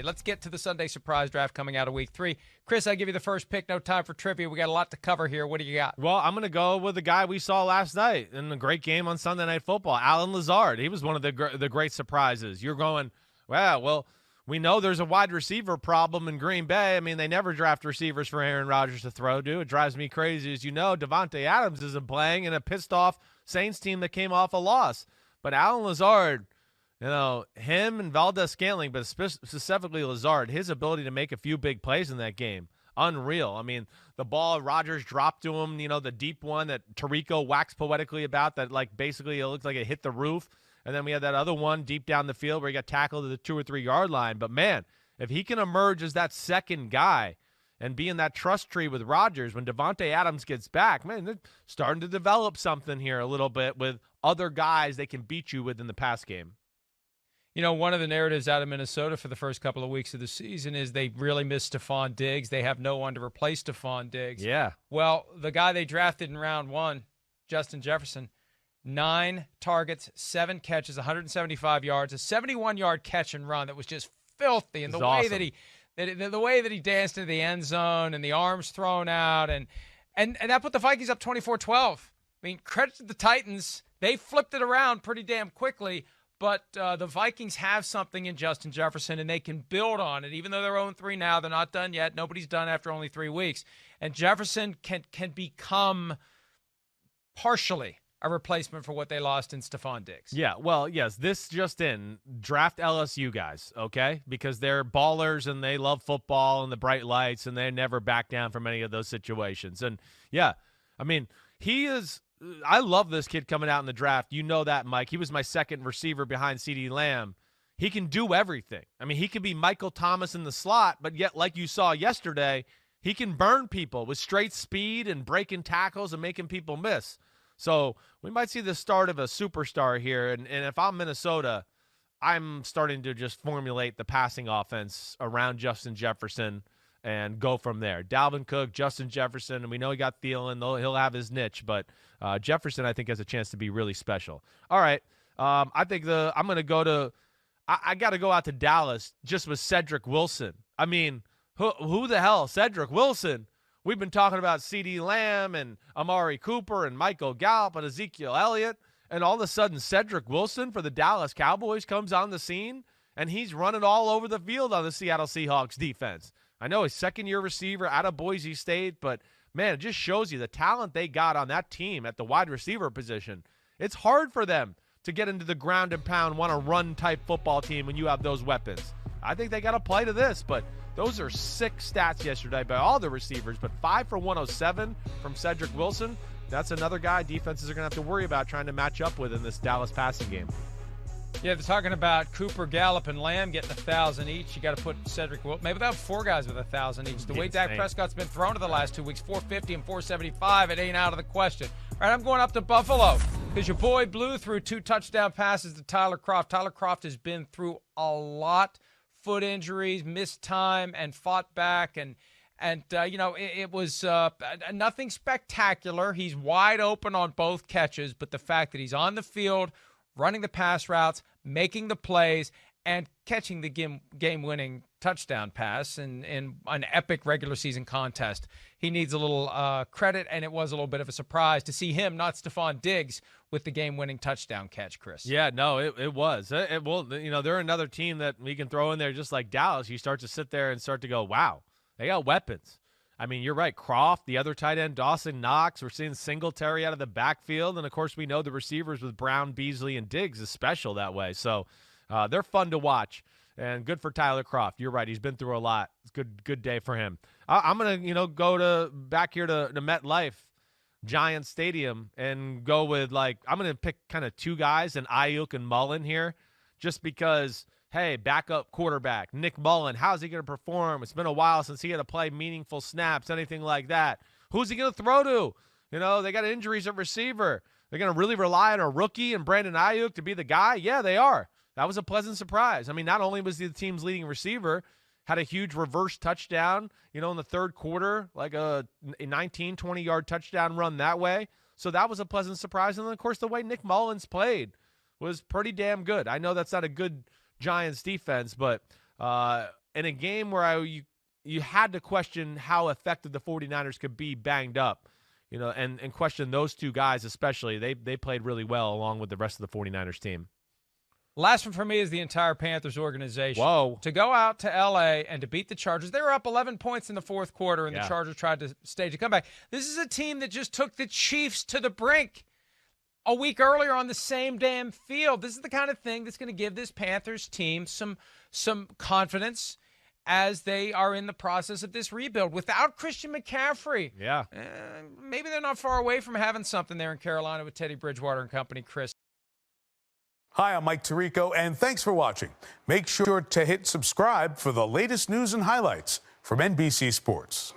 let's get to the Sunday surprise draft coming out of week 3. Chris, I give you the first pick. No time for trivia. We got a lot to cover here. What do you got? Well, I'm going to go with the guy we saw last night in a great game on Sunday Night Football, Alan Lazard. He was one of the great surprises. You're going, wow, well, we know there's a wide receiver problem in Green Bay. I mean, they never draft receivers for Aaron Rodgers to throw to. It drives me crazy. As you know, Devontae Adams isn't playing in a pissed-off Saints team that came off a loss. But Alan Lazard, him and Valdez-Scantling, but specifically Lazard, his ability to make a few big plays in that game, unreal. I mean, the ball Rodgers dropped to him, the deep one that Tirico waxed poetically about that, basically it looked like it hit the roof. And then we had that other one deep down the field where he got tackled to the 2 or 3 yard line. But, man, if he can emerge as that second guy and be in that trust tree with Rodgers when Devontae Adams gets back, man, they're starting to develop something here a little bit with other guys they can beat you with in the pass game. One of the narratives out of Minnesota for the first couple of weeks of the season is they really miss Stephon Diggs. They have no one to replace Stephon Diggs. Yeah. Well, the guy they drafted in round 1, Justin Jefferson, 9 targets, 7 catches, 175 yards, a 71-yard catch and run that was just filthy. And the way that he danced into the end zone and the arms thrown out, and that put the Vikings up 24-12. I mean, credit to the Titans. They flipped it around pretty damn quickly, but the Vikings have something in Justin Jefferson, and they can build on it. Even though they're 0-3 now, they're not done yet. Nobody's done after only 3 weeks. And Jefferson can become partially a replacement for what they lost in Stephon Diggs. Yeah, well, yes, this just in. Draft LSU guys, okay? Because they're ballers and they love football and the bright lights, and they never back down from any of those situations. And, yeah, I mean, I love this kid coming out in the draft. You know that, Mike. He was my second receiver behind CeeDee Lamb. He can do everything. I mean, he can be Michael Thomas in the slot, but yet, like you saw yesterday, he can burn people with straight speed and breaking tackles and making people miss. So we might see the start of a superstar here. And if I'm Minnesota, I'm starting to just formulate the passing offense around Justin Jefferson and go from there. Dalvin Cook, Justin Jefferson, and we know he got Thielen. He'll have his niche, but Jefferson, I think, has a chance to be really special. All right, I think I'm going to go to – I got to go out to Dallas just with Cedric Wilson. I mean, who the hell? Cedric Wilson. We've been talking about CeeDee Lamb and Amari Cooper and Michael Gallup and Ezekiel Elliott, and all of a sudden Cedric Wilson for the Dallas Cowboys comes on the scene, and he's running all over the field on the Seattle Seahawks defense. I know he's second-year receiver out of Boise State, but, man, it just shows you the talent they got on that team at the wide receiver position. It's hard for them to get into the ground and pound, want-to-run type football team when you have those weapons. I think they got to play to this, but those are sick stats yesterday by all the receivers, but 5 for 107 from Cedric Wilson. That's another guy defenses are going to have to worry about trying to match up with in this Dallas passing game. Yeah, they're talking about Cooper, Gallup, and Lamb getting 1,000 each. You got to put Cedric Wilson. Maybe they'll have 4 guys with 1,000 each. The way Dak Prescott's been thrown to the last 2 weeks, 450 and 475, it ain't out of the question. All right, I'm going up to Buffalo because your boy Blue threw 2 touchdown passes to Tyler Kroft. Tyler Kroft has been through a lot. Foot injuries, missed time, and fought back. And it was nothing spectacular. He's wide open on both catches, but the fact that he's on the field, running the pass routes, making the plays, and catching the game-winning touchdown pass in an epic regular season contest, he needs a little credit, and it was a little bit of a surprise to see him, not Stephon Diggs, with the game-winning touchdown catch, Chris. Yeah, no, it was. They're another team that we can throw in there just like Dallas. You start to sit there and start to go, wow, they got weapons. I mean, you're right. Kroft, the other tight end, Dawson Knox. We're seeing Singletary out of the backfield. And, of course, we know the receivers with Brown, Beasley, and Diggs is special that way. So they're fun to watch. And good for Tyler Kroft. You're right. He's been through a lot. It's good day for him. I'm going to go back here to MetLife, Giants Stadium, and go with, I'm going to pick kind of 2 guys, and Ayuk and Mullen here, just because – hey, backup quarterback, Nick Mullen, how's he going to perform? It's been a while since he had to play meaningful snaps, anything like that. Who's he going to throw to? They got injuries at receiver. They're going to really rely on a rookie and Brandon Ayuk to be the guy? Yeah, they are. That was a pleasant surprise. I mean, not only was he the team's leading receiver, had a huge reverse touchdown, in the third quarter, like a 19, 20-yard touchdown run that way. So that was a pleasant surprise. And then, of course, the way Nick Mullins played was pretty damn good. I know that's not a good Giants defense, but in a game where you had to question how effective the 49ers could be banged up, and question those two guys especially. They played really well along with the rest of the 49ers team. Last one for me is the entire Panthers organization. Whoa. To go out to L.A. and to beat the Chargers. They were up 11 points in the fourth quarter, and the Chargers tried to stage a comeback. This is a team that just took the Chiefs to the brink a week earlier on the same damn field. This is the kind of thing that's going to give this Panthers team some confidence as they are in the process of this rebuild. Without Christian McCaffrey, maybe they're not far away from having something there in Carolina with Teddy Bridgewater and company, Chris. Hi, I'm Mike Tirico, and thanks for watching. Make sure to hit subscribe for the latest news and highlights from NBC Sports.